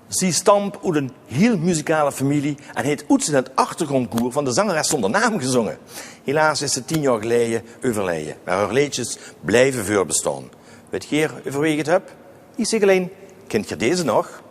Ze stamt uit een heel muzikale familie en heeft uit in het achtergrondkoor van de zangeres zonder naam gezongen. Helaas is ze 10 jaar geleden overleden, maar haar liedjes blijven voorbestaan. Weet je over wie ik het heb? Ik zeg alleen, kent je deze nog?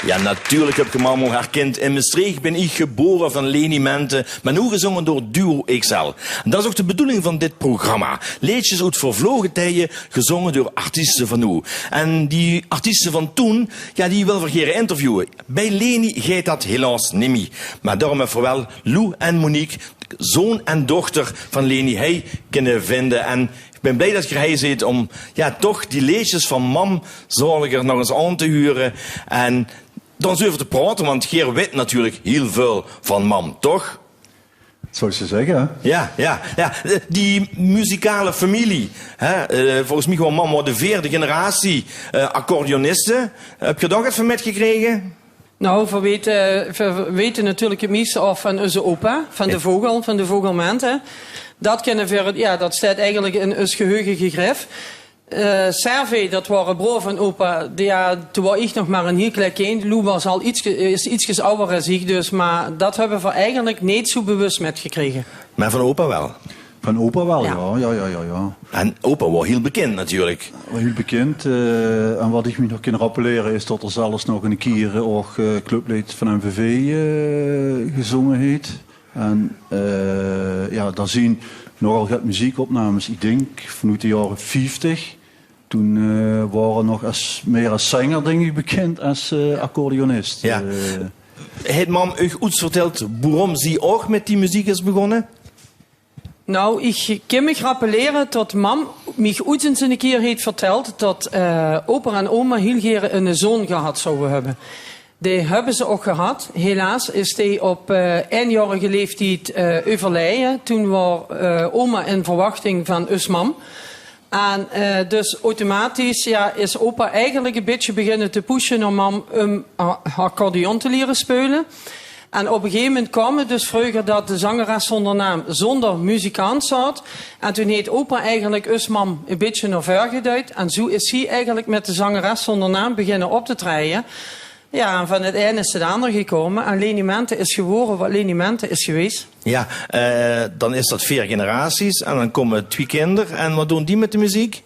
Ja, natuurlijk heb ik hem allemaal herkend. In Maastricht ben ik geboren van Leni Mente, maar nu gezongen door Duo XL. En dat is ook de bedoeling van dit programma. Liedjes uit vervlogen tijden, gezongen door artiesten van nu. En die artiesten van toen, ja, die wil vergeren interviewen. Bij Leni gaat dat helaas niet meer. Maar daarom hebben we wel Lou en Monique, zoon en dochter van Leni, hij kunnen vinden. En ik ben blij dat je hier zit om ja, toch die liedjes van mam zorger nog eens aan te huren. En dan eens over te praten, want Geer weet natuurlijk heel veel van mam, toch? Zou je zeggen, hè? Ja. Die muzikale familie. Hè? Volgens mij gewoon mam de 4e generatie accordeonisten. Heb je daar even metgekregen? Nou, we weten natuurlijk het meeste af van onze opa, van de Vogelmaand. Dat kennen we, ja, dat staat eigenlijk in ons geheugen gegrift. Servé, dat waren broer van opa, toen was ik nog maar een heel klein kind. Lou was al ietsjes ouder als ik, dus, maar dat hebben we eigenlijk niet zo bewust metgekregen. Maar van opa wel? Van opa wel, ja. En opa was heel bekend natuurlijk. Heel bekend. En wat ik me nog kan rappelleren is dat er zelfs nog een keer ook clublied van MVV gezongen heeft. En ja, daar zien nogal wat muziekopnames, ik denk vanuit de jaren 50. Toen waren nog meer als zanger, denk ik, bekend als accordeonist. Ja. Het mam u iets verteld waarom ze ook met die muziek is begonnen? Nou, ik kan me rappelleren dat mam mij ooit eens een keer heeft verteld dat opa en oma heel graag een zoon gehad zouden hebben. Die hebben ze ook gehad. Helaas is die op eenjarige leeftijd overleden. Toen was oma in verwachting van us mam. En dus automatisch is opa eigenlijk een beetje beginnen te pushen om mam accordeon te leren spelen. En op een gegeven moment kwam het dus vroeger dat de zangeres zonder naam zonder muzikant zat. En toen heeft opa eigenlijk us mam een beetje naar voren geduid. En zo is hij eigenlijk met de zangeres zonder naam beginnen op te treden. Ja, en van het ene is het andere gekomen. En Leni Mente is geworden wat Leni Mente is geweest. Ja, dan is dat 4 generaties en dan komen 2 kinderen. En wat doen die met de muziek?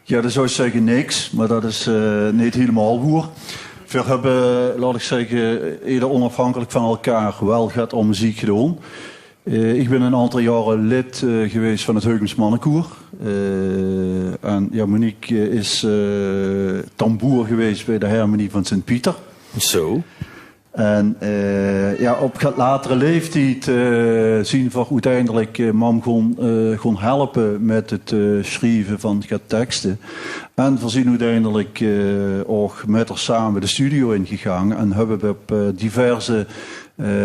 Ja, dat zou ik zeggen niks, maar dat is niet helemaal waar. We hebben, laat ik zeggen, ieder onafhankelijk van elkaar wel gaat om muziek gedaan. Ik ben een aantal jaren lid geweest van het Heugens Mannenkoor. En ja, Monique is tamboer geweest bij de Harmonie van Sint-Pieter. Zo. En op latere leeftijd zien we uiteindelijk mam gewoon helpen met het schrijven van teksten. En we zien uiteindelijk ook met haar samen de studio ingegaan en hebben we op diverse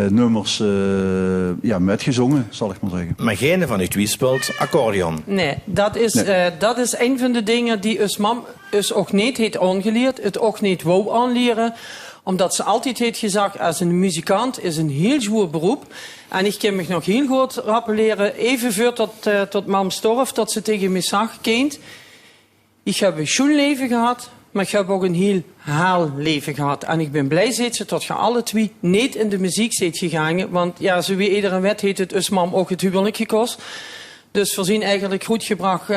nummers metgezongen, zal ik maar zeggen. Maar geen van u twee speelt accordeon. Nee, dat is een van de dingen die us mam ook niet heeft aangeleerd, het ook niet wou aanleren. Omdat ze altijd heeft gezegd, als een muzikant is een heel zwaar beroep. En ik kan me nog heel goed rappelleren, even voor tot mam stierf, dat ze tegen me zag, kind, ik heb een schoolleven gehad, maar ik heb ook een heel haalleven gehad. En ik ben blij dat je alle twee niet in de muziek zit gegaan. Want ja, zo wie iedere wet heeft het us mam ook het huwelijk gekost. Dus we zien eigenlijk goed gebracht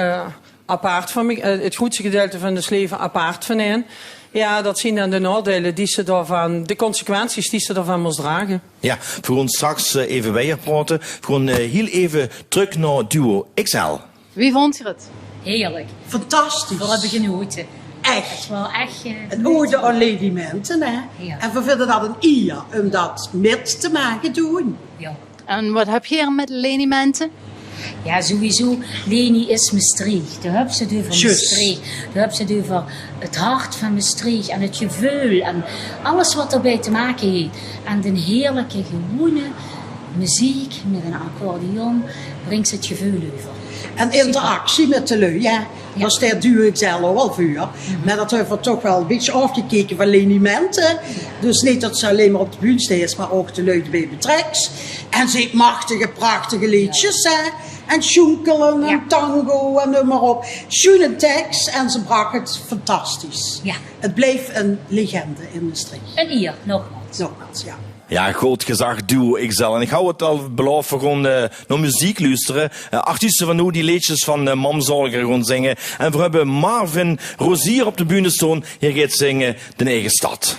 apart van me, het goedste gedeelte van het leven apart van hen. Ja, dat zien dan de nadelen die ze daarvan, de consequenties die ze daarvan moest dragen. Ja, voor ons straks even weer praten. Gewoon heel even terug naar Duo XL. Wie vond je het? Heerlijk. Fantastisch. We hebben genoten. Echt. Het was echt... Een ode aan Leni Mente, hè. Ja. En we vinden dat een eer om dat met te maken doen. Ja. En wat heb je hier met Leni Mente? Ja, sowieso. Leni is Maastricht. Daar heb ze het over Just. Maastricht. Daar heb ze het over het hart van Maastricht. En het gevoel. En alles wat erbij te maken heeft. En de heerlijke, gewone muziek met een accordeon brengt ze het gevoel over. En interactie met de lui, ja. Daar staat Duo XL al wel voor. Maar dat hebben we toch wel een beetje afgekeken van Leni Mente. Dus niet dat ze alleen maar op de bühne staat, maar ook de lui erbij betrekt. En ze heeft machtige, prachtige liedjes, hè. En schoenkelen en tango en noem maar op. Schoene tekst en ze bracht het fantastisch. Ja. Het bleef een legende in Maastricht. Een eer, nogmaals. Nogmaals, ja. Ja, groot gezag Duo XL. En ik hou het al beloven gewoon naar muziek luisteren. Artiesten van nu die liedjes van Mam Zorger gewoon zingen. En we hebben Marvin Rosier op de bühne staan. Hier gaat zingen De Eigen Stad.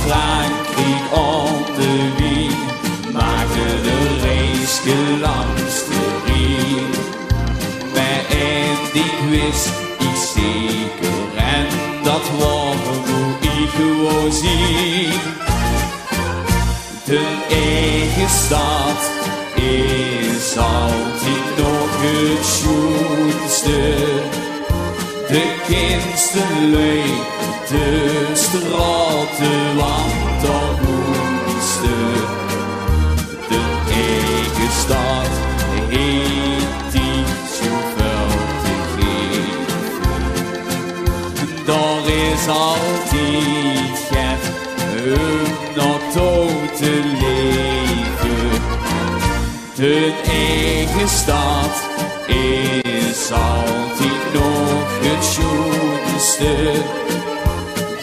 Frankrijk op de wieg, maakte de reis langs de Rijn. Maar en ik wist ik zeker, en dat was hoe ik gewoon zie. De eigen stad is altijd nog het schoonste. De kindste leuk, de straten, want daar woonste. De eigen stad heeft iets zoveel te geven. Daar is altijd gef om nog dood te leven. De eigen stad is altijd nog het schoonste.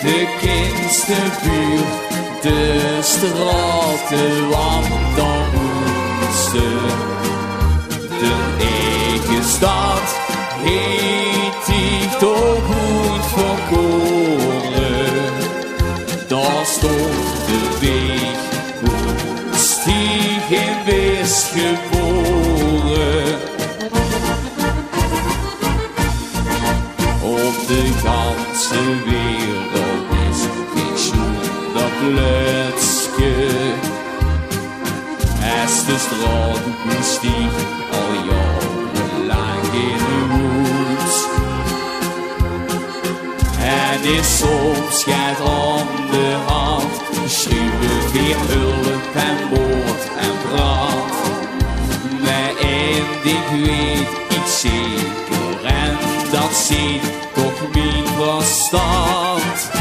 De kindste buurt, de straten wandelmoesten. De eigen stad heet zich toch goed verkoren. Daar stond de weg goed stieg en wist geboren. Op de ganse wereld is geen schoen plutske. Als de straat goed stieg al jarenlang in de hoed. En is soms gaat aan de hand, schreeuwen weer hulp en moord en brand. Maar één ding weet ik zeker, en dat ziet toch mijn verstand.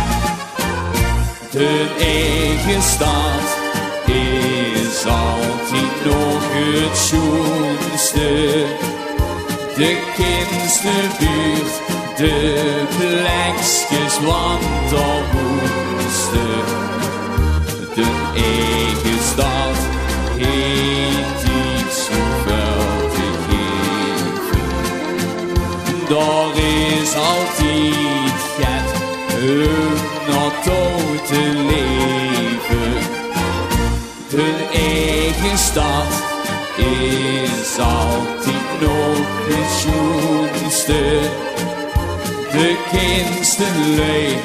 De eigen stad is altijd nog het schoonste. De kindste buurt, de plekjes wandelmoesten. De eigen stad heeft iets zoveel te geven. Daar is altijd het naartoe te leven. De eigen stad is altijd nog het schoonste. De kindste leed,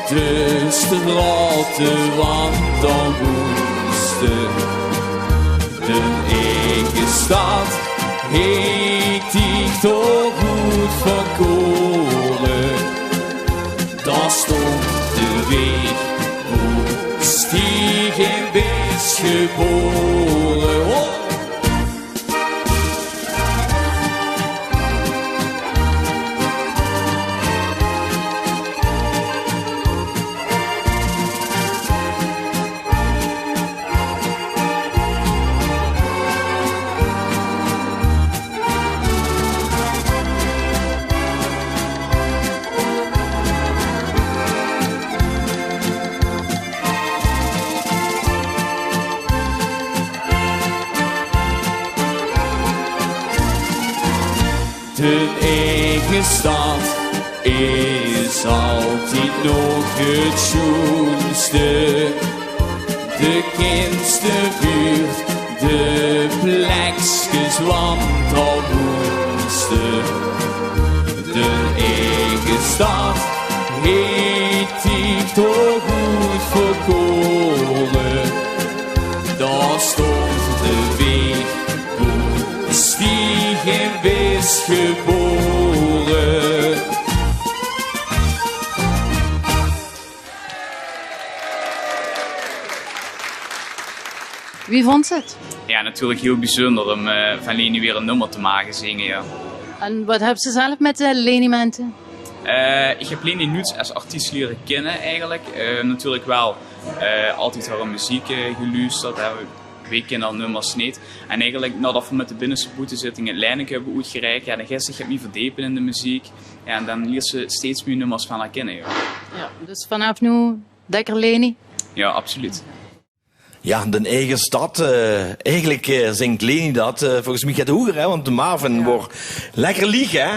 de straten wandelmoesten. De eigen stad heet ik toch goed verkoren. Daar stond de weg goed stieg en wist geboren. Oh. De eigen stad is altijd nog het schoonste. De kindste buurt, de plekjes wandelmoesten. De eigen stad heet ik toch goed verkoren. Daar stond de weg goed stieg en wist geboren. Wie vond het? Ja, natuurlijk heel bijzonder om van Leni weer een nummer te mogen zingen. Ja. En wat hebben ze zelf met de Leni-menten? Ik heb Leni nooit als artiest leren kennen eigenlijk. Natuurlijk wel altijd haar muziek geluisterd. We kennen al nummers niet. En eigenlijk nadat we met de binnenste boetezitting het lijnen hebben uitgereikt, ja, dan ga je zich niet verdiepen in de muziek. Ja, en dan leert ze steeds meer nummers van haar kennen. Ja, Ja, dus vanaf nu lekker Leni? ja absoluut. Ja, de eigen stad. Eigenlijk zingt Leni dat. Volgens mij gaat het hoger, hè? Want de Marvin wordt lekker lieg, hè?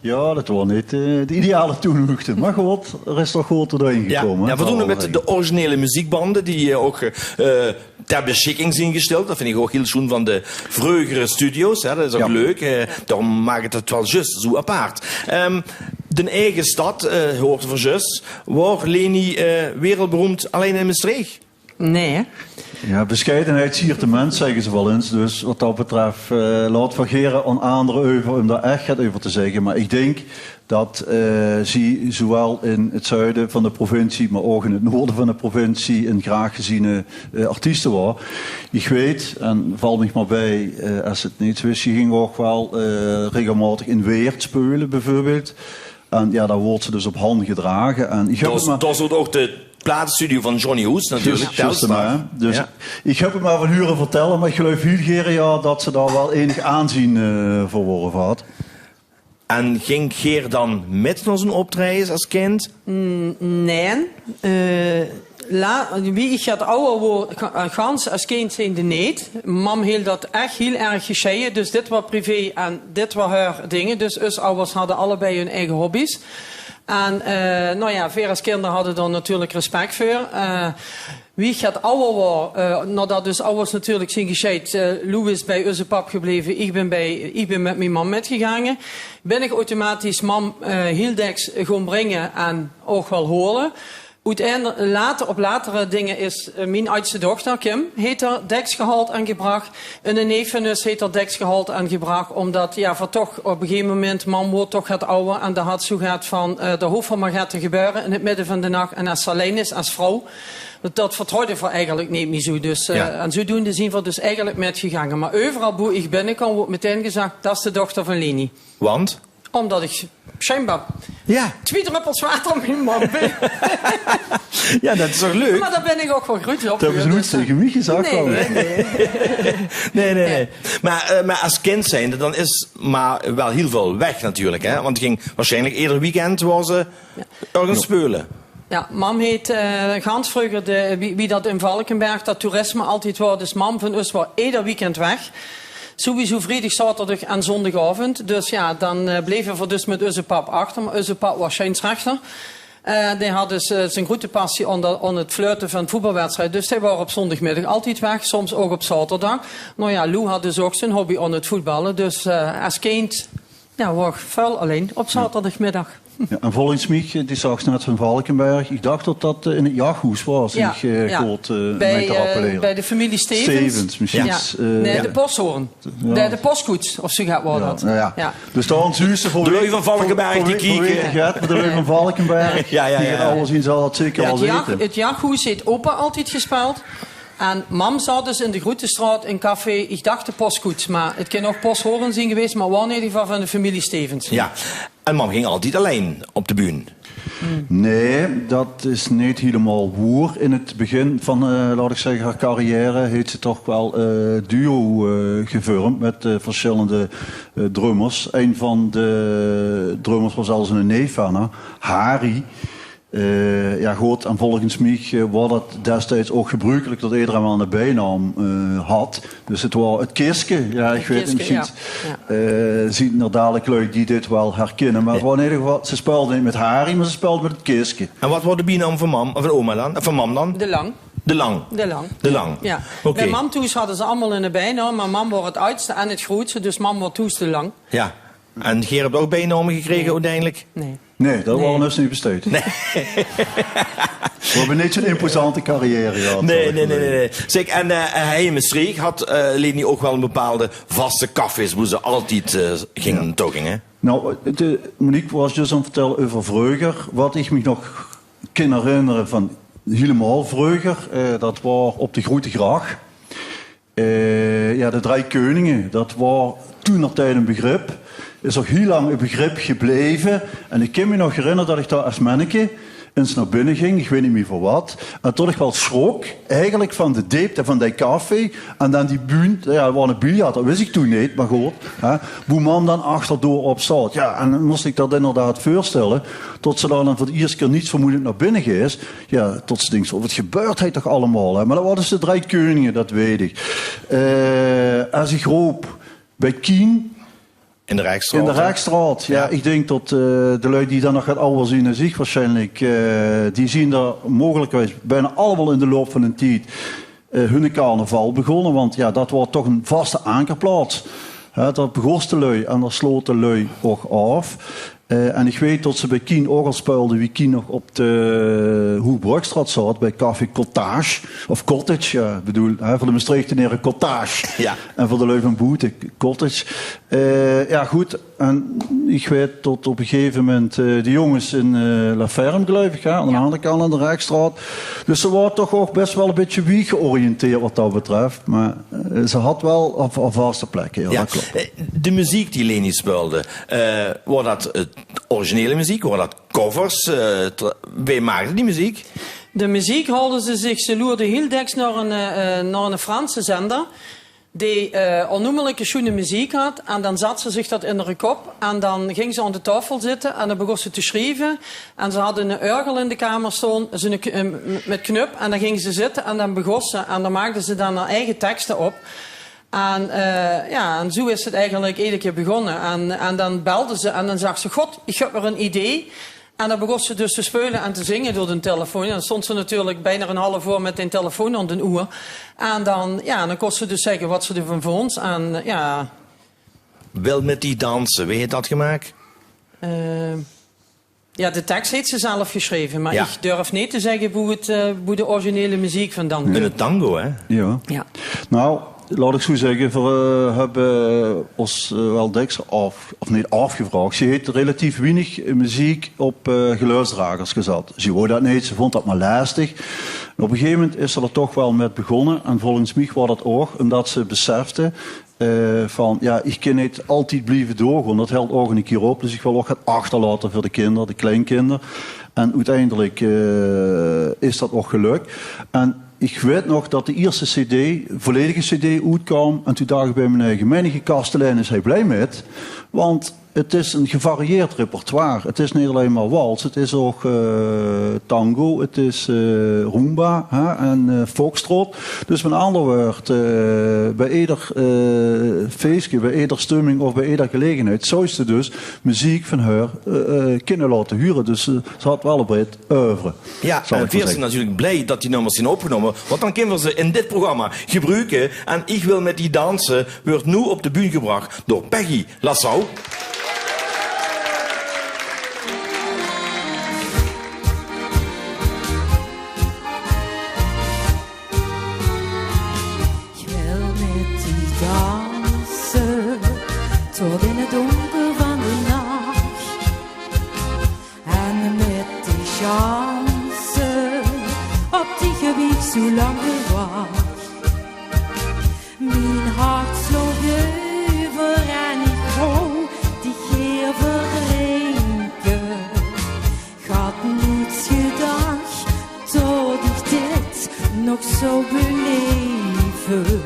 Ja, dat was niet de ideale toehoogte. Maar goed, er is toch goed doorheen gekomen. Ja, we doen het met de originele muziekbanden die ook ter beschikking zijn gesteld. Dat vind ik ook heel schoon van de vroegere studio's. Hè? Dat is ook leuk. Daarom maakt het wel juist zo apart. De eigen stad, hoort van juist, wordt Leni wereldberoemd alleen in Maastricht? Nee, hè? Ja, bescheidenheid siert de mens, zeggen ze wel eens. Dus wat dat betreft, laat vergeren aan anderen over om daar echt wat over te zeggen. Maar ik denk dat ze zowel in het zuiden van de provincie, maar ook in het noorden van de provincie een graag geziene artiesten was. Ik weet, en val me maar bij, als het niet wist, je ging ook wel regelmatig in Weert spelen bijvoorbeeld. En ja, daar wordt ze dus op hand gedragen. En ik Dat is ook de platenstudio van Johnny Hoes natuurlijk. Dus ik heb het maar van huren vertellen, maar ik geloof heel dat ze daar wel enig aanzien verworven had. En ging Geer dan met naar zijn optredens als kind? Nee. wie ik gaat ouder word, gans als kind zijn de niet. Mam hield dat echt heel erg gescheiden. Dus dit was privé en dit was haar dingen. Dus ons ouders hadden allebei hun eigen hobby's. En veel als kinderen hadden er natuurlijk respect voor. Wie gaat ouder worden, nadat dus ouders natuurlijk zijn gescheid. Lou is bij onze pap gebleven, ik ben met mijn mam metgegaan. Ben ik automatisch mam heel deks gaan brengen en ook wel horen. Uiteindelijk, op latere dingen is mijn oudste dochter, Kim, heeft er deks gehaald en gebracht. En een neef van ons heeft er deks gehaald en gebracht. Omdat, voor toch op een gegeven moment, mam wordt toch gaat ouder. En dat had zo gaat van, de hoofd van maar gaat er gebeuren in het midden van de nacht. En als ze alleen is, als vrouw, dat vertrouwde voor eigenlijk niet meer zo. Dus, en zodoende zien we dus eigenlijk metgegaan. Maar overal hoe ik binnenkwam, wordt meteen gezegd, dat is de dochter van Leni. Want? Omdat ik schijnbaar 2 druppels water op mijn man ben. Ja, dat is toch leuk? Maar daar ben ik ook wel goed op. Dat hebben ze nooit tegen mij gezegd. Nee. Maar als kind zijnde, dan is maar wel heel veel weg natuurlijk. Hè? Want ging waarschijnlijk ieder weekend was ze ergens spelen. Ja, mam heet gans vroeger, wie dat in Valkenberg, dat toerisme altijd was. Dus mam van ons was ieder weekend weg. Sowieso vrijdag, zaterdag en zondagavond. Dus ja, dan bleven we dus met onze pap achter. Maar onze pap was scheidsrechter. Die had dus zijn grote passie aan het fluiten van voetbalwedstrijden. Dus hij was op zondagmiddag altijd weg, soms ook op zaterdag. Nou ja, Lou had dus ook zijn hobby aan het voetballen. Dus als kind was vuil alleen op zaterdagmiddag. Ja, en volgens mij, die zag net van Valkenberg. Ik dacht dat dat in het jachthoes was. Ja, bij de familie Stevens. Misschien. Ja. Nee, de posthoorn. Ja. De postkoets, of zo gaat wel dat. Ja. Dus dan zussen voor de lui van Valkenberg die kieken. Met de lui van Valkenberg. Die gaat alles in, zal dat zeker wel weten. Het jachthoes heeft opa altijd gespeeld. En mam zat dus in de Groetestraat in café, ik dacht de postkoets, maar het kan ook posthoorn zijn geweest, maar wel in ieder geval van de familie Stevens. Ja, en mam ging altijd alleen op de bühne. Nee, dat is niet helemaal waar. In het begin van, laat ik zeggen, haar carrière heeft ze toch wel duo gevormd met verschillende drummers. Een van de drummers was zelfs een neef van haar, Harry. Goed, en volgens mij was het destijds ook gebruikelijk dat iedereen wel een bijnaam had. Dus het was het Keeske. Ja, ik weet het misschien. Zien er dadelijk lui die dit wel herkennen. Maar het was in ieder geval, ze speelden niet met Harry, maar ze speelden met het Keeske. En wat was de bijnaam van mam, of van oma dan? Van mam dan? De Lang. De Lang. De Lang. Ja. Okay. Bij mam toes hadden ze allemaal een bijnaam, maar mam was het oudste en het grootste, dus mam was toes De Lang. Ja. En Geer hebt ook bijnamen gekregen uiteindelijk? Nee, dat waren dus niet besteed. Nee. We hebben niet zo'n imposante carrière gehad. Nee. Zeg, en hij in Maastricht had Leni ook wel een bepaalde vaste cafés waar ze altijd gingen tokken, hè? Nou, Monique was dus aan het vertellen over vroeger. Wat ik me nog kan herinneren van helemaal vroeger, dat was op de Grote Gracht. De Drie Koningen, dat was toen nog tijd een begrip. Is ook heel lang een begrip gebleven. En ik kan me nog herinneren dat ik daar als manneke eens naar binnen ging, ik weet niet meer voor wat. En tot ik wel schrok, eigenlijk van de diepte van die café. En dan die buurt, ja, er was een biljart, dat wist ik toen niet, maar goed. Hoe man dan achterdoor op zat. Ja, en dan moest ik dat inderdaad voorstellen. Tot ze dan voor de eerste keer niets vermoedend naar binnen is. Ja, tot ze denkt, wat gebeurt hij toch allemaal? Hè? Maar dat waren dus de Drie Koningen, dat weet ik. Als ik roep bij Kien. In de Rijksstraat? In de Rijksstraat, ja. Ik denk dat de lui die dan nog gaat ouder zien dan zich waarschijnlijk, die zien daar mogelijkwijs bijna allemaal in de loop van een tijd hun carnaval begonnen. Want ja, dat was toch een vaste ankerplaats. Dat begon de lui en daar sloot de lui ook af. En ik weet dat ze bij Kien ook al speelden, wie Kien nog op de Hoebrugstraat zat, bij Café Cottage. Of Cottage, ja, bedoel, voor de Maastrichtenaren Cottage. Ja. En voor de lui van Boete, Cottage. Ja, goed. En ik weet tot op een gegeven moment de jongens in La Ferme, geloof ik, aan de andere kant aan de Rijksstraat. Dus ze waren toch ook best wel een beetje wie georiënteerd wat dat betreft. Maar ze had wel een vaste plek. Ja, dat klopt. De muziek die Leni speelde, was dat originele muziek? Waren dat covers? Wie maakte die muziek? De muziek hadden ze zich, ze loerden heel deks naar een Franse zender. die onnoemelijke schoene muziek had. En dan zat ze zich dat in haar kop. En dan ging ze aan de tafel zitten en dan begon ze te schrijven. En ze hadden een orgel in de kamer staan met knup. En dan ging ze zitten en dan begon ze. En dan maakte ze dan haar eigen teksten op. En zo is het eigenlijk iedere keer begonnen. En dan belde ze en dan zag ze, god, ik heb er een idee. En dan begon ze dus te spelen en te zingen door de telefoon. En dan stond ze natuurlijk bijna een half uur met de telefoon aan de oor. En dan kon ze dus zeggen wat ze ervan vond. En ja... Wel met die dansen, wie heeft dat gemaakt? Ja, de tekst heeft ze zelf geschreven. Maar Ja. ik durf niet te zeggen hoe de originele muziek vandaan komt. In het tango, hè? Ja. Ja. Nou, laat ik zo zeggen, we hebben ons wel dikwijls afgevraagd. Ze heeft relatief weinig muziek op geluidsdragers gezet. Ze wou dat niet, ze vond dat maar lastig. En op een gegeven moment is ze er toch wel met begonnen. En volgens mij was dat ook omdat ze besefte van, ja, ik kan niet altijd blijven doorgaan. Dat helpt ook een keer op. Dus ik wil ook het achterlaten voor de kinderen, de kleinkinderen. En uiteindelijk is dat ook gelukt. En ik weet nog dat de eerste cd, volledige cd, uitkwam. En toen dacht ik bij mijn eigen, menige kastelein is hij blij met. Want het is een gevarieerd repertoire. Het is niet alleen maar wals, het is ook tango, het is rumba en foxtrot. Dus met andere woorden, bij ieder feestje, bij ieder stemming of bij ieder gelegenheid zou ze dus muziek van haar kunnen laten huren. Dus ze had wel een breed oeuvre. Ja, en we zijn natuurlijk blij dat die nummers zijn opgenomen. Want dan kunnen we ze in dit programma gebruiken. En Ik wil met die dansen wordt nu op de bühne gebracht door Peggy Lassau. Tot in het donker van de nacht. En met die chance op die gebied zo lang gewacht. Mijn hart sloeg over en ik wou die geer verdrinken. Had niets gedacht tot ik dit nog zou beleven.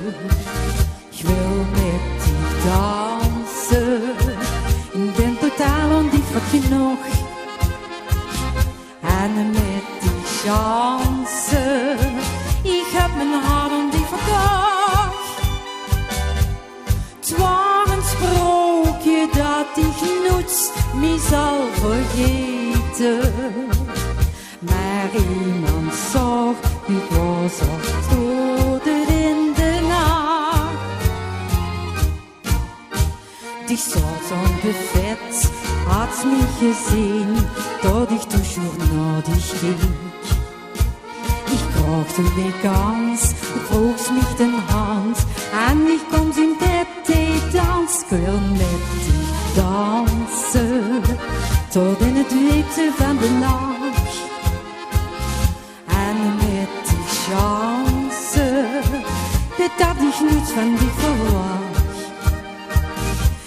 Ik wil met die dansen, ik ben totaal ondiep genoeg. En met die chance, ik heb mijn hart ondiep verkocht. Het was een sprookje dat ik nooit me zal vergeten. Maar iemand zag, ik was al dood in de nacht. Die soort van buffet had me gezien, dat ik toujours naar die ging. Ik kroogte die kans, vroeg mich de hand, en ik kon in bed dans. Ik wil met die dansen, tot in het diepte van de nacht. En met die chance, dat had ik niet van die verwacht.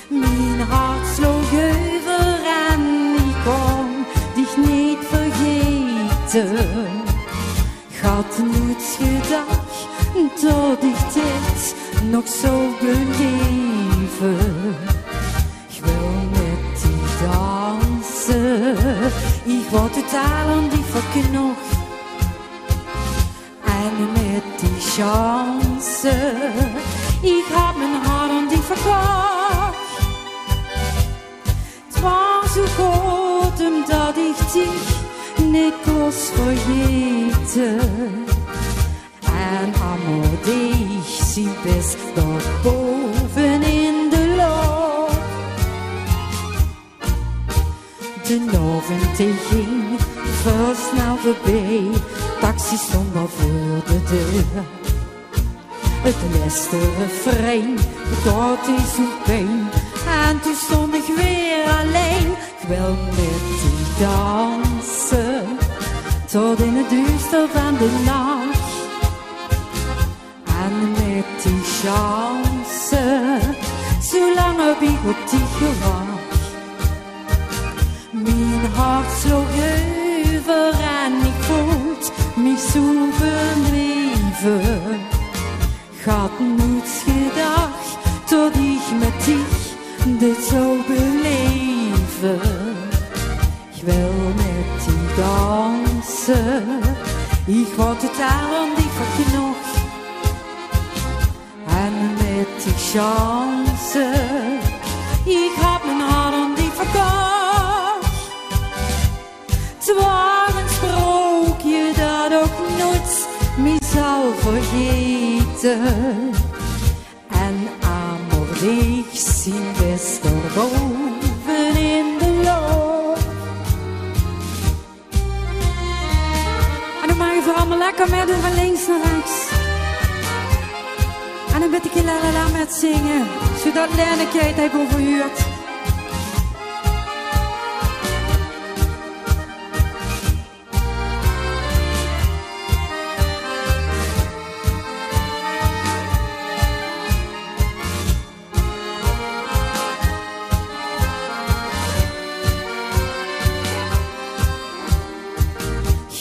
Mijn hart sloeg over en ik kon dich niet vergeten. Ik had nooit gedacht dat ik dit nog zou beleven. Ik wil met die dansen, ik word totaal ondiep verknocht. En met die chance, ik had mijn hart ondiep verkocht. Het was zo goed omdat ik dich niet kon vergeten. En Amadich zie best daar boven in de lucht. De avond ging versnel voorbij, taxi stond al voor de deur. Het laatste refrein, dat is zo'n pijn. En toen stond ik weer alleen. Ik wil met die dansen, tot in het duister van de nacht. En met die chance, zolang heb ik op die gewacht. Mijn hart sloeg over en ik voelt me zo verleven. Ik had niets gedaan dit zou beleven. Ik wil met die dansen. Ik word totaal aan die verknocht. En met die chance. Ik had mijn hart aan die verkocht. Het was een sprookje dat ook nooit me zal vergeten. En aanmoedig zien best erboven in de loop. En dan mag je vooral maar lekker meedoen van links naar rechts. En dan ben ik la la la met zingen, zodat Lenneke het overhuurt.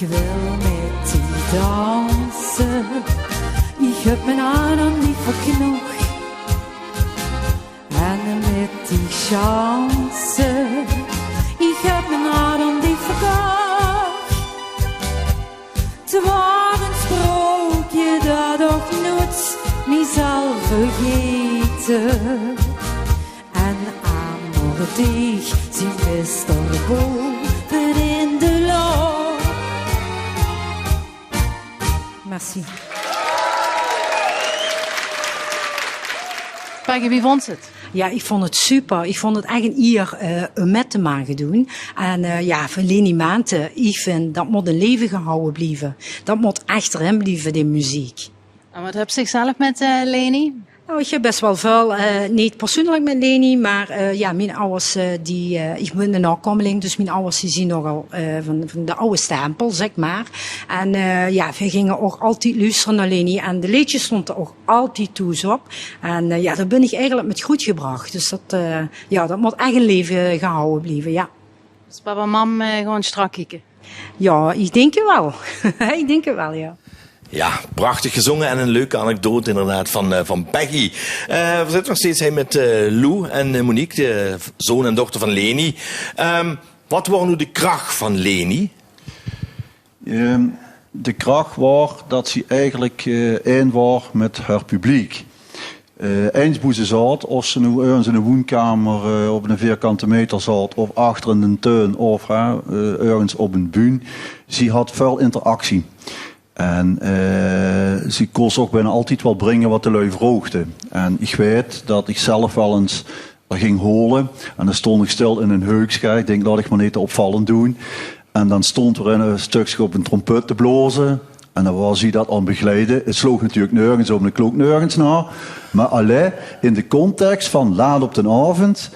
Ik wil met die dansen. Ik heb mijn adem niet verknocht. En met die chance. Ik heb mijn adem niet verkocht. Het was een sprookje dat ook nooit me zal vergeten. En aanmoedig zien best erboven in de loop. Merci. Peggy, wie vond het? Ja, ik vond het super. Ik vond het echt een eer met te mogen doen. En ja, voor Leni Maante, ik vind dat moet een leven gehouden blijven. Dat moet echt erin blijven, die muziek. En wat heb je zelf met Leni? Nou, ik heb best wel veel, niet persoonlijk met Leni, maar ja, mijn ouders, ik ben een nakomeling, dus mijn ouders die zien nogal van de oude stempel, zeg maar. En ja, we gingen ook altijd luisteren naar Leni en de liedjes stonden er ook altijd toe op. En ja, daar ben ik eigenlijk met goed gebracht. Dus dat, ja, dat moet echt een leven gehouden blijven, ja. Dus papa en mam gewoon strak kijken? Ja, ik denk het wel. Ik denk het wel, ja. Ja, prachtig gezongen en een leuke anekdote inderdaad van Peggy. We zitten nog steeds hier met Lou en Monique, de zoon en dochter van Leni. Wat was nu de kracht van Leni? De kracht was dat ze eigenlijk één was met haar publiek. Eens hoe ze zat, of ze nu ergens in een woonkamer op een vierkante meter zat, of achter in een tuin, of ergens op een bühne. Ze had veel interactie. En ze kon ook bijna altijd wel brengen wat de lui vroegden. En ik weet dat ik zelf wel eens ging holen. En dan stond ik stil in een heukschij. Ik denk, laat ik maar niet te opvallend doen. En dan stond er een stukje op een trompet te blozen. En dan was hij dat aan begeleiden. Het sloeg natuurlijk nergens op, en ik klook nergens naar. Maar alleen in de context van laat op de avond.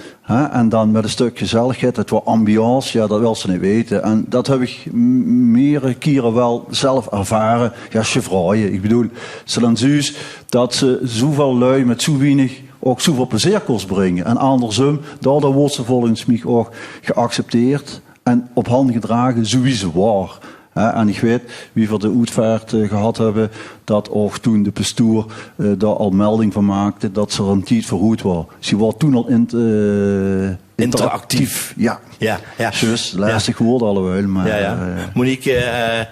En dan met een stuk gezelligheid, het was ambiance, ja, dat wil ze niet weten. En dat heb ik meerdere keren wel zelf ervaren. Ja, chevraaien. Ik bedoel, ze dan zus dat ze zoveel lui met zo weinig ook zoveel plezier kost brengen. En andersom, daardoor wordt ze volgens mij ook geaccepteerd en op hand gedragen zoals ze was. En ik weet, wie voor de uitvaart gehad hebben, dat ook toen de pastoor daar al melding van maakte dat ze er een tijd verhoed was. Ze was toen al interactief. Ja. Ja, ja. Dus, lastig woord allemaal. Maar, ja, ja. Monique,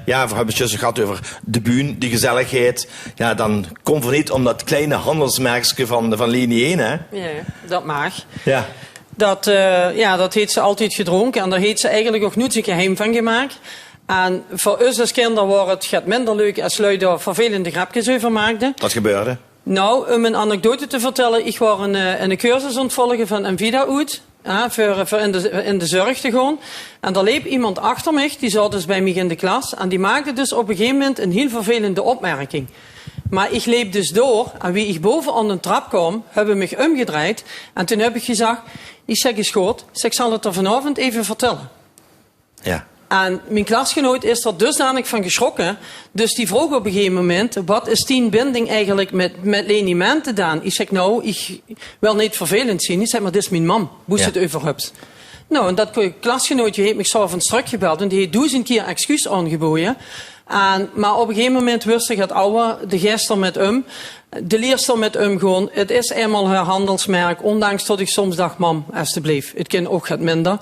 ja, we hebben het juist gehad over de bühne, de gezelligheid. Ja, dan komt er niet om dat kleine handelsmerkje van Leni heen, hè? Ja, dat mag. Ja. Dat heeft ze altijd gedronken en daar heeft ze eigenlijk ook nooit een geheim van gemaakt. En voor ons als kinderen wordt het minder leuk als lui daar vervelende grapjes over maakten. Wat gebeurde? Nou, om een anekdote te vertellen, ik was een cursus aan het volgen van Envida uit. Voor in de zorg te gaan. En daar liep iemand achter mij, die zat dus bij mij in de klas. En die maakte dus op een gegeven moment een heel vervelende opmerking. Maar ik liep dus door en wie ik boven aan de trap kwam, hebben me omgedraaid. En toen heb ik gezegd, ik zeg eens goed, ik zal het er vanavond even vertellen. Ja. En mijn klasgenoot is er dusdanig van geschrokken. Dus die vroeg op een gegeven moment, wat is die binding eigenlijk met Leni Maante gedaan? Ik zeg, nou, ik wil niet vervelend zien. Ik zeg, maar dit is mijn man. Hoe is het over hebt? Nou, en dat klasgenootje heeft me s'avonds teruggebeld en die heeft 1000 keer excuus aangeboden. Maar op een gegeven moment wist ik het oude, de gester met de leerster met gewoon, het is eenmaal haar handelsmerk, ondanks dat ik soms dacht, mam, alsjeblieft, het kind ook gaat minder.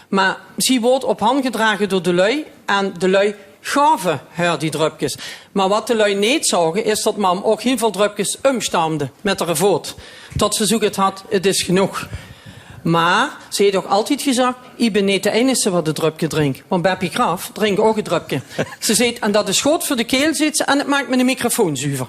Maar ze wordt op hand gedragen door de lui, en de lui gaven haar die drupjes. Maar wat de lui niet zagen, is dat mam ook heel veel drupjes stamde met haar voet. Tot ze zoekt had, het is genoeg. Maar ze heeft ook altijd gezegd, ik ben niet de enige wat de drupje drinkt. Want Beppie Graf drinkt ook een drupje. Ze zegt, en dat is goed voor de keel zit en het maakt me de microfoon zuiver.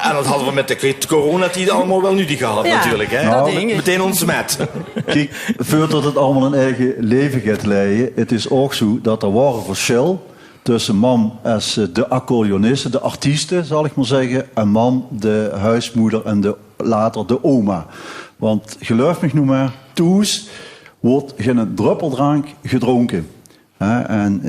En dat hadden we met de coronatijd allemaal wel nuttig gehad natuurlijk. Hè? Dat ding. Meteen ontsmet. Kijk, voordat het allemaal een eigen leven gaat leiden, het is ook zo dat er waren verschil tussen mam als de accordeoniste, de artieste zal ik maar zeggen, en mam de huismoeder en later de oma. Want geloof me nu maar, thuis wordt geen druppeldrank gedronken. En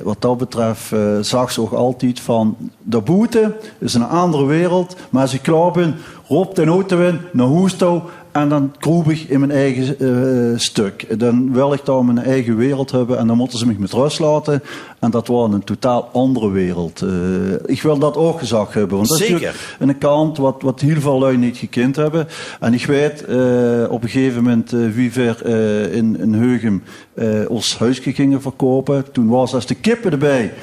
wat dat betreft zag ze ook altijd van, de boete is een andere wereld, maar als ik klaar ben, roep de auto in, naar huis toe, en dan kroep ik in mijn eigen stuk. Dan wil ik daar mijn eigen wereld hebben en dan moeten ze me met rust laten. En dat was een totaal andere wereld. Ik wil dat ook gezegd hebben. Want dat is natuurlijk een kant wat heel veel lui niet gekend hebben. En ik weet op een gegeven moment wie ver in Heugem ons huisje gingen verkopen. Toen was als de kippen erbij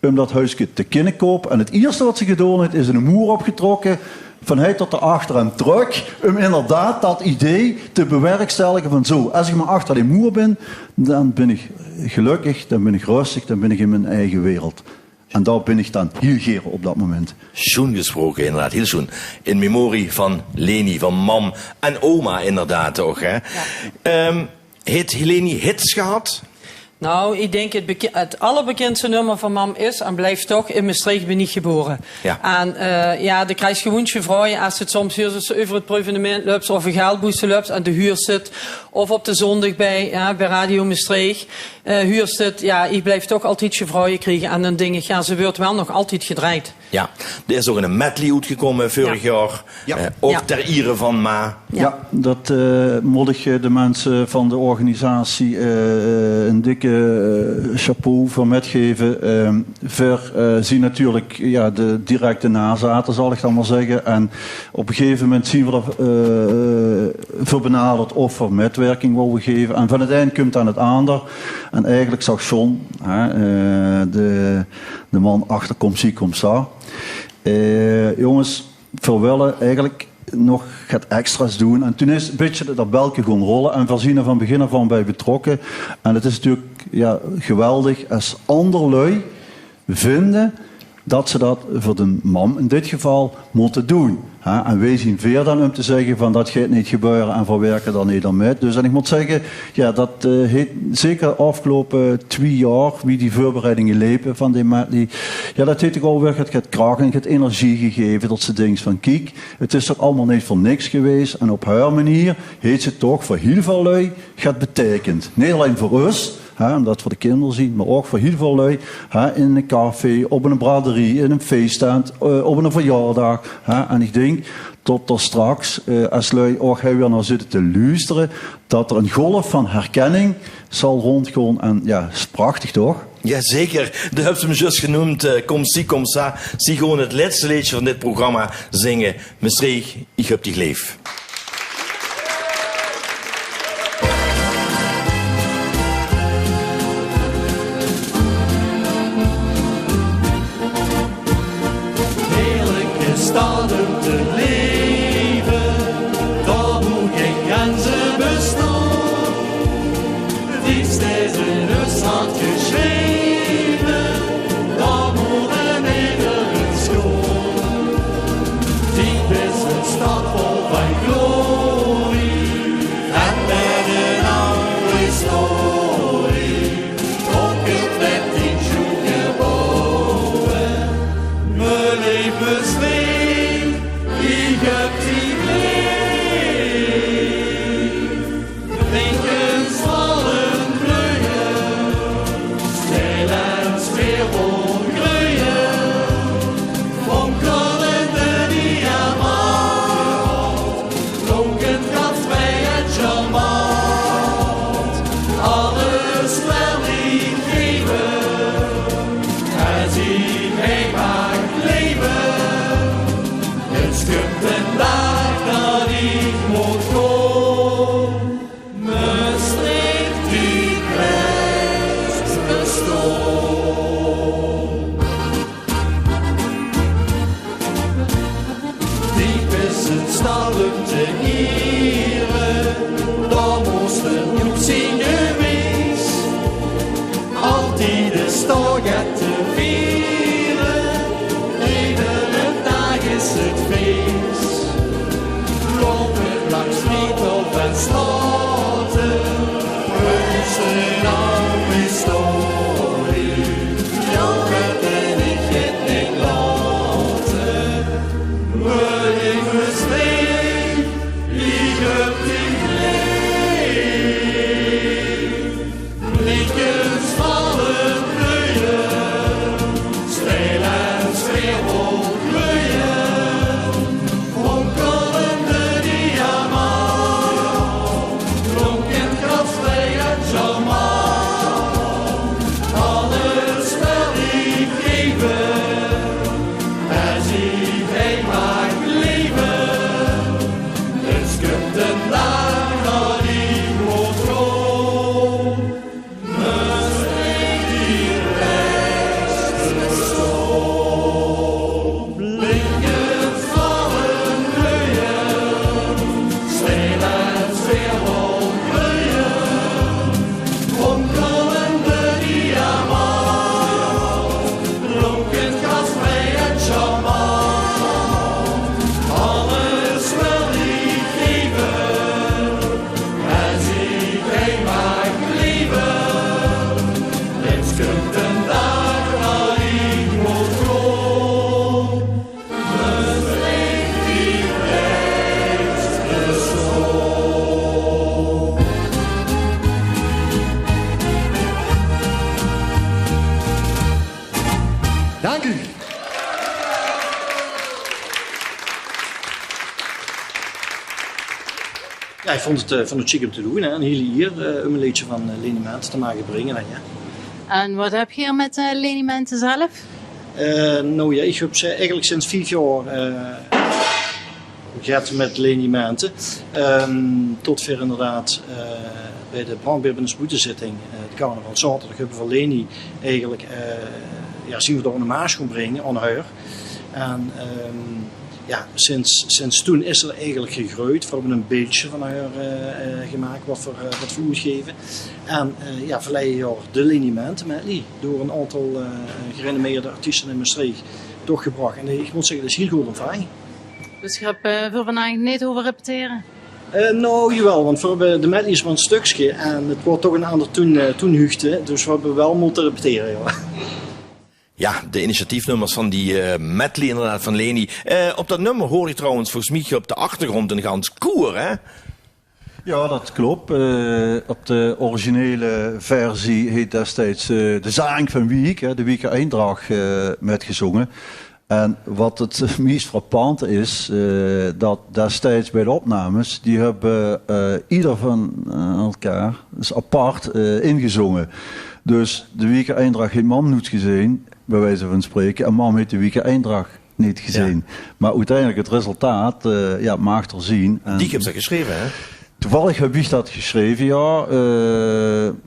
om dat huisje te kunnen kopen. En het eerste wat ze gedaan heeft is een moer opgetrokken. Van hij tot erachter en terug, om inderdaad dat idee te bewerkstelligen van zo, als ik maar achter die moer ben, dan ben ik gelukkig, dan ben ik rustig, dan ben ik in mijn eigen wereld. En daar ben ik dan heel geren op dat moment. Schoen gesproken, inderdaad, heel schoen. In memorie van Leni, van mam en oma inderdaad toch. Hè? Ja. Heeft Leni hits gehad? Nou, ik denk het allerbekendste nummer van mam is en blijft toch in Maastricht ben ik geboren. Ja. En dan krijg je gewoon vragen als het soms over het proevenement loopt of een geldboete loopt en de huur zit. Of op de zondag bij Radio Maastricht. Huur zit, ik blijf toch altijd vragen krijgen en dan denk ik, ze wordt wel nog altijd gedraaid. Ja, er is ook een medley uitgekomen vorig jaar. Ja. Ook ter ere van Ma. Ja, dat moet ik de mensen van de organisatie een dikke chapeau voor metgeven. Zien natuurlijk de directe nazaten, zal ik dan maar zeggen. En op een gegeven moment zien we er voor benaderd of voor metwerking wil we geven. En van het eind komt aan het ander. En eigenlijk zag John, de man achter Kom zie, kom sta. Jongens, we willen eigenlijk nog het extra's doen. En toen is een beetje dat beltje gaan rollen en we zien er van begin af aan bij betrokken. En het is natuurlijk geweldig als andere lui vinden dat ze dat voor de mam in dit geval moeten doen. En wij zien veel dan om te zeggen van dat gaat niet gebeuren en verwerken daar niet aan met. Dus en ik moet zeggen, dat heeft zeker afgelopen 2 jaar, wie die voorbereidingen lepen van die dat heeft ook alweer het kracht en het energie gegeven dat ze denkt van kijk, het is toch allemaal niet voor niks geweest en op haar manier heeft ze toch voor heel veel lui gaat betekend. Niet alleen voor ons, omdat we de kinderen zien, maar ook voor heel veel lui in een café, op een braderie, in een feeststand, op een verjaardag. En ik denk tot er straks, als lui ook weer naar zitten te luisteren, dat er een golf van herkenning zal rondgaan. En is prachtig toch? Jazeker, de hebt ze me juist genoemd, Kom zie, kom sa. Zie gewoon het laatste liedje van dit programma zingen. Maastricht, ik heb dich lief. Staat om te leven, daar moet geen grenzen bestaan. Het is deze rust had geschreven, daar moet een eeuwige schoon. Diep is een stad vol van glorie. zien geweest. Altijd de stoget te vieren, iedere dag is het feest. Lopen langs Friedhof en Sloten, reuzen aan historie. Jongen ben ik het niet laten, maar ik versleef, ik heb die gleef. Blinkers vallen bloeien, streel en sfeerwol gloeien, fonkelende diamant, klonken grasvee en charmant. Alles wil ik geven, als ik hij mag leven. Het komt een dag dat ik moet droom, mijn streek die rechts bestoom. Blinkers vallen bloeien, streel en sfeerwol gloeien, fonkelende diamant, klonken grasvee en charmant. Alles wil ik geven, als ik hij mag leven. Het komt een dag dat ik moet droom, mijn streek die rechts bestoom. Dank u. Ja, ik vond het chic om te doen, hè. Een hele hier om een liedje van Leni Menten te maken brengen. Ja. En wat heb je hier met Leni Menten zelf? Nou ja, ik heb ze eigenlijk sinds 4 jaar gehad met Leni Menten. Tot ver inderdaad bij de brandweerbinnensboetezitting, de carnaval zaterdag, hebben we van Leni eigenlijk zien we door een maas gaan brengen aan haar. En ja, sinds toen is er eigenlijk gegroeid. We hebben een beeldje van haar gemaakt, wat we uitgeven. En verleden jaar de Leni Menten medley door een aantal gerenommeerde artiesten in Maastricht toch gebracht. En ik moet zeggen, dat is heel goed ontvangen. Dus je hebt voor vandaag niet over repeteren? Nou, jawel, want we hebben de medley is maar een stukje en het wordt toch een ander toenhuchte. Dus we hebben wel moeten repeteren. Ja. Ja, de initiatiefnummers van die medley inderdaad van Leni. Op dat nummer hoor je trouwens volgens mij op de achtergrond een gans koor, hè? Ja, dat klopt. Op de originele versie heet destijds de Zang van Wiek, de Wieker Eendracht met gezongen. En wat het meest frappant is, dat destijds bij de opnames, die hebben ieder van elkaar dus apart ingezongen. Dus de Wieker Eendracht heeft mam niet gezien, bij wijze van spreken, en mam heeft de Wieker Eendracht niet gezien. Ja. Maar uiteindelijk het resultaat mag er zien. En die heb ze geschreven, hè? Toevallig heb ik dat geschreven, ja.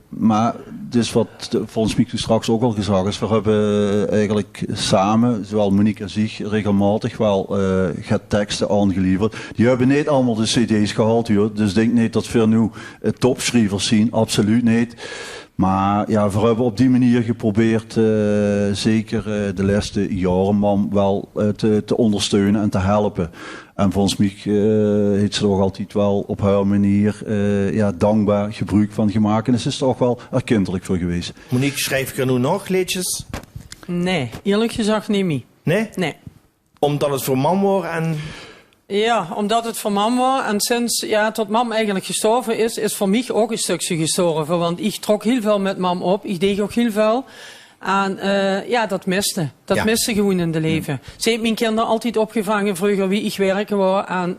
Maar dus wat volgens mij straks ook al gezegd is, we hebben eigenlijk samen, zowel Monique en zich, regelmatig wel teksten aangeleverd. Die hebben niet allemaal de cd's gehaald, hoor. Dus denk niet dat we nu topschrijvers zien, absoluut niet. Maar ja, we hebben op die manier geprobeerd zeker de laatste jaren man wel te ondersteunen en te helpen. En volgens mij heeft ze toch altijd wel op haar manier dankbaar gebruik van gemaakt. En ze is er ook wel erkentelijk voor geweest. Monique, schrijf je nu nog liedjes? Nee, eerlijk gezegd niet meer. Nee? Nee. Omdat het voor mam wordt en... Ja, omdat het voor mam was. En sinds tot mam eigenlijk gestorven is voor mij ook een stukje gestorven. Want ik trok heel veel met mam op. Ik deed ook heel veel. En dat miste. Dat miste gewoon in de leven. Ze heeft mijn kinderen altijd opgevangen vroeger wie ik werken wou. En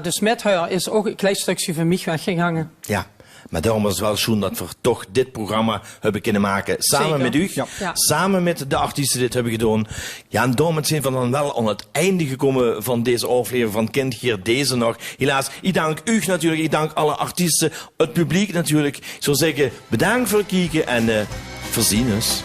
dus met haar is ook een klein stukje van mij weggegangen. Ja. Maar daarom was het wel schoon dat we toch dit programma hebben kunnen maken. Samen Zeker. met u. Ja. Samen met de artiesten dit hebben gedaan. Ja, en daarom zijn we dan wel aan het einde gekomen van deze aflevering van Kind hier deze nog. Helaas, ik dank u natuurlijk. Ik dank alle artiesten. Het publiek natuurlijk. Ik zou zeggen, bedankt voor het kijken en voorzien eens.